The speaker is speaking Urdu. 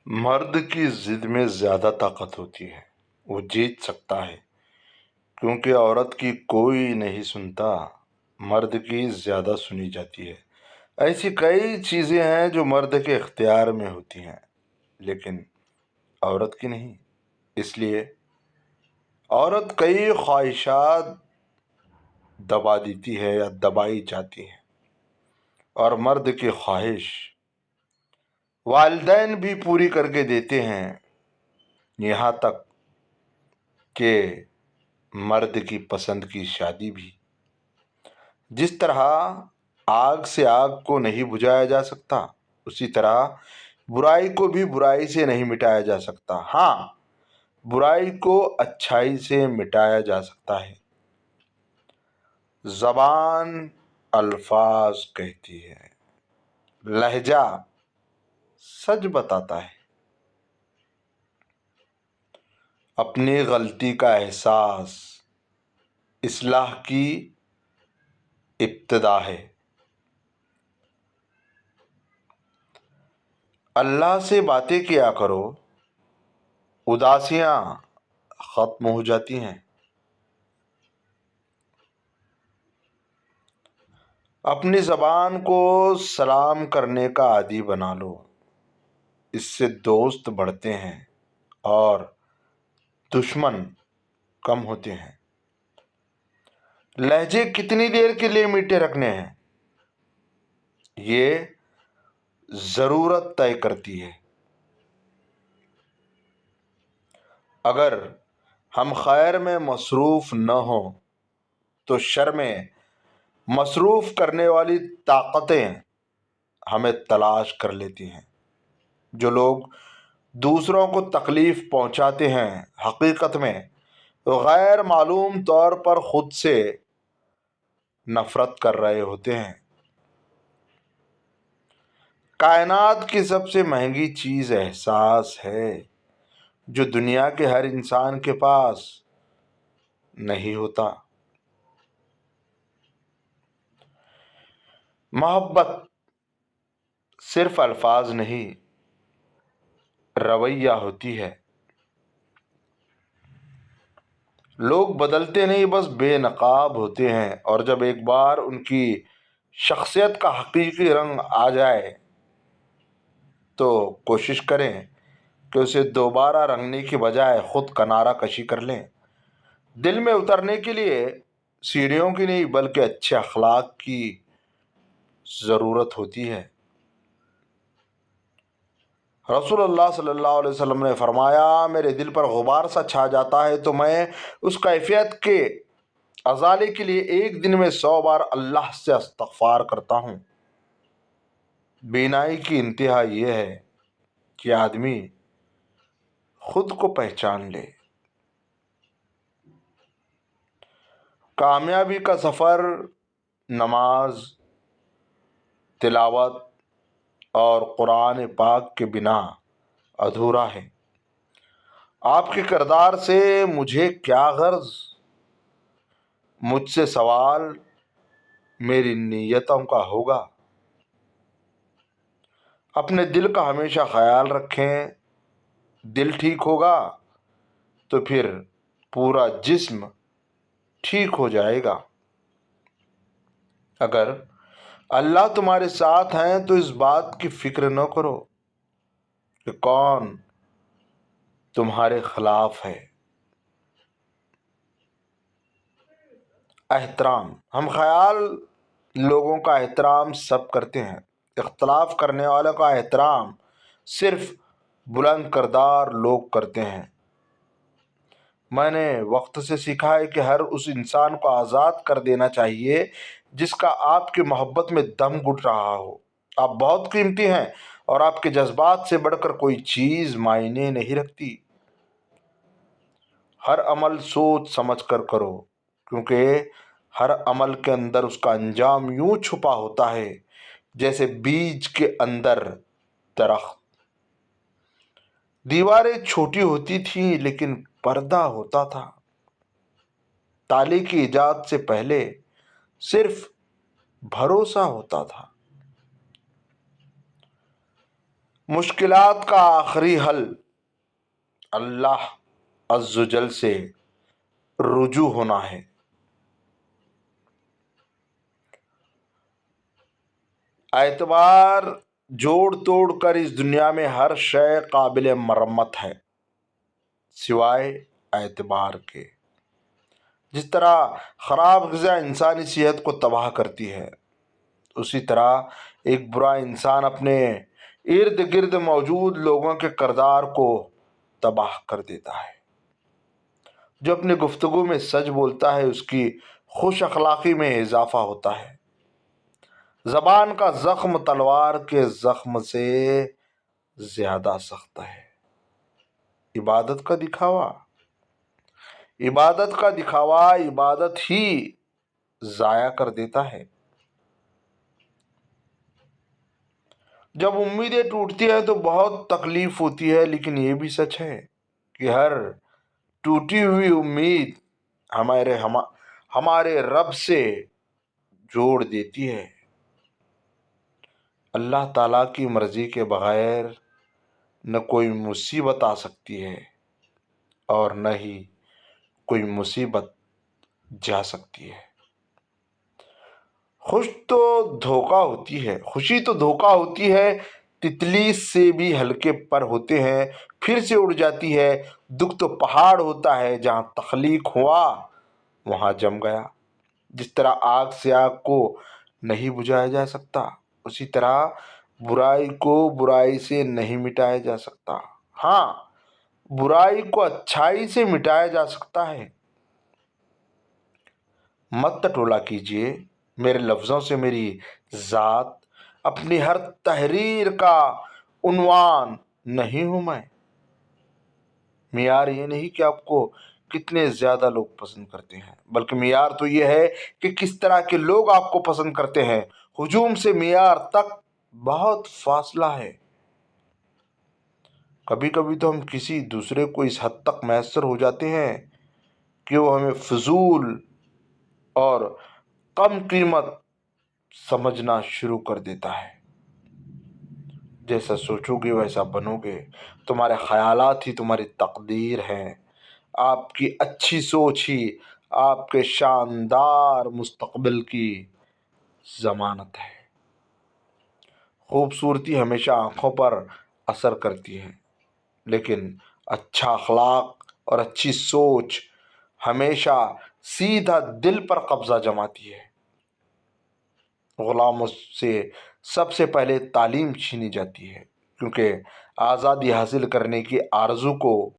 مرد کی ضد میں زیادہ طاقت ہوتی ہے، وہ جیت سکتا ہے کیونکہ عورت کی کوئی نہیں سنتا، مرد کی زیادہ سنی جاتی ہے۔ ایسی کئی چیزیں ہیں جو مرد کے اختیار میں ہوتی ہیں لیکن عورت کی نہیں، اس لیے عورت کئی خواہشات دبا دیتی ہے یا دبائی جاتی ہے، اور مرد کی خواہش والدین بھی پوری کر کے دیتے ہیں، یہاں تک کہ مرد کی پسند کی شادی بھی۔ جس طرح آگ سے آگ کو نہیں بجھایا جا سکتا، اسی طرح برائی کو بھی برائی سے نہیں مٹایا جا سکتا۔ ہاں، برائی کو اچھائی سے مٹایا جا سکتا ہے۔ زبان الفاظ کہتی ہے، لہجہ سچ بتاتا ہے۔ اپنی غلطی کا احساس اصلاح کی ابتدا ہے۔ اللہ سے باتیں کیا کرو، اداسیاں ختم ہو جاتی ہیں۔ اپنی زبان کو سلام کرنے کا عادی بنا لو، اس سے دوست بڑھتے ہیں اور دشمن کم ہوتے ہیں۔ لہجے کتنی دیر کے لیے میٹھے رکھنے ہیں، یہ ضرورت طے کرتی ہے۔ اگر ہم خیر میں مصروف نہ ہوں تو شر میں مصروف کرنے والی طاقتیں ہمیں تلاش کر لیتی ہیں۔ جو لوگ دوسروں کو تکلیف پہنچاتے ہیں، حقیقت میں غیر معلوم طور پر خود سے نفرت کر رہے ہوتے ہیں۔ کائنات کی سب سے مہنگی چیز احساس ہے، جو دنیا کے ہر انسان کے پاس نہیں ہوتا۔ محبت صرف الفاظ نہیں، رویہ ہوتی ہے۔ لوگ بدلتے نہیں، بس بے نقاب ہوتے ہیں، اور جب ایک بار ان کی شخصیت کا حقیقی رنگ آ جائے تو کوشش کریں کہ اسے دوبارہ رنگنے کی بجائے خود کنارہ کشی کر لیں۔ دل میں اترنے کے لیے سیڑھیوں کی نہیں بلکہ اچھے اخلاق کی ضرورت ہوتی ہے۔ رسول اللہ صلی اللہ علیہ وسلم نے فرمایا، میرے دل پر غبار سا چھا جاتا ہے تو میں اس کیفیت کے ازالے کے لیے ایک دن میں 100 بار اللہ سے استغفار کرتا ہوں۔ بینائی کی انتہا یہ ہے کہ آدمی خود کو پہچان لے۔ کامیابی کا سفر نماز، تلاوت اور قرآن پاک کے بنا ادھورا ہے۔ آپ کے کردار سے مجھے کیا غرض؟ مجھ سے سوال میری نیتوں کا ہوگا۔ اپنے دل کا ہمیشہ خیال رکھیں، دل ٹھیک ہوگا تو پھر پورا جسم ٹھیک ہو جائے گا۔ اگر اللہ تمہارے ساتھ ہیں تو اس بات کی فکر نہ کرو کہ کون تمہارے خلاف ہے۔ احترام، ہم خیال لوگوں کا احترام سب کرتے ہیں، اختلاف کرنے والوں کا احترام صرف بلند کردار لوگ کرتے ہیں۔ میں نے وقت سے سیکھا ہے کہ ہر اس انسان کو آزاد کر دینا چاہیے جس کا آپ کی محبت میں دم گھٹ رہا ہو۔ آپ بہت قیمتی ہیں اور آپ کے جذبات سے بڑھ کر کوئی چیز معنی نہیں رکھتی۔ ہر عمل سوچ سمجھ کر کرو، کیونکہ ہر عمل کے اندر اس کا انجام یوں چھپا ہوتا ہے جیسے بیج کے اندر درخت۔ دیواریں چھوٹی ہوتی تھیں لیکن پردہ ہوتا تھا۔ تالے کی ایجاد سے پہلے صرف بھروسہ ہوتا تھا۔ مشکلات کا آخری حل اللہ عز و جل سے رجوع ہونا ہے. اعتبار جوڑ توڑ کر اس دنیا میں ہر شے قابل مرمت ہے سوائے اعتبار کے. جس طرح خراب غذا انسانی صحت کو تباہ کرتی ہے، اسی طرح ایک برا انسان اپنے ارد گرد موجود لوگوں کے کردار کو تباہ کر دیتا ہے. جو اپنی گفتگو میں سچ بولتا ہے اس کی خوش اخلاقی میں اضافہ ہوتا ہے. زبان کا زخم تلوار کے زخم سے زیادہ سخت ہے. عبادت کا دکھاوا عبادت ہی ضائع کر دیتا ہے. جب امیدیں ٹوٹتی ہیں تو بہت تکلیف ہوتی ہے، لیکن یہ بھی سچ ہے کہ ہر ٹوٹی ہوئی امید ہمارے رب سے جوڑ دیتی ہے. اللہ تعالیٰ کی مرضی کے بغیر نہ کوئی مصیبت آ سکتی ہے اور نہ ہی کوئی مصیبت جا سکتی ہے. خوشی تو دھوکہ ہوتی ہے، تتلی سے بھی ہلکے پر ہوتے ہیں، پھر سے اڑ جاتی ہے. دکھ تو پہاڑ ہوتا ہے، جہاں تخلیق ہوا وہاں جم گیا. جس طرح آگ سے آگ کو نہیں بجھایا جا سکتا، اسی طرح برائی کو برائی سے نہیں مٹایا جا سکتا. ہاں، برائی کو اچھائی سے مٹایا جا سکتا ہے. مت ٹولا کیجیے، میرے لفظوں سے میری ذات اپنی ہر تحریر کا عنوان نہیں ہوں میں. معیار یہ نہیں کہ آپ کو کتنے زیادہ لوگ پسند کرتے ہیں، بلکہ معیار تو یہ ہے کہ کس طرح کے لوگ آپ کو پسند کرتے ہیں. ہجوم سے معیار تک بہت فاصلہ ہے. کبھی کبھی تو ہم کسی دوسرے کو اس حد تک میسر ہو جاتے ہیں کہ وہ ہمیں فضول اور کم قیمت سمجھنا شروع کر دیتا ہے. جیسا سوچو گے ویسا بنو گے. تمہارے خیالات ہی تمہاری تقدیر ہیں. آپ کی اچھی سوچ ہی آپ کے شاندار مستقبل کی ضمانت ہے. خوبصورتی ہمیشہ آنکھوں پر اثر کرتی ہے، لیکن اچھا اخلاق اور اچھی سوچ ہمیشہ سیدھا دل پر قبضہ جماتی ہے. غلاموں سے سب سے پہلے تعلیم چھینی جاتی ہے، کیونکہ آزادی حاصل کرنے کی آرزو کو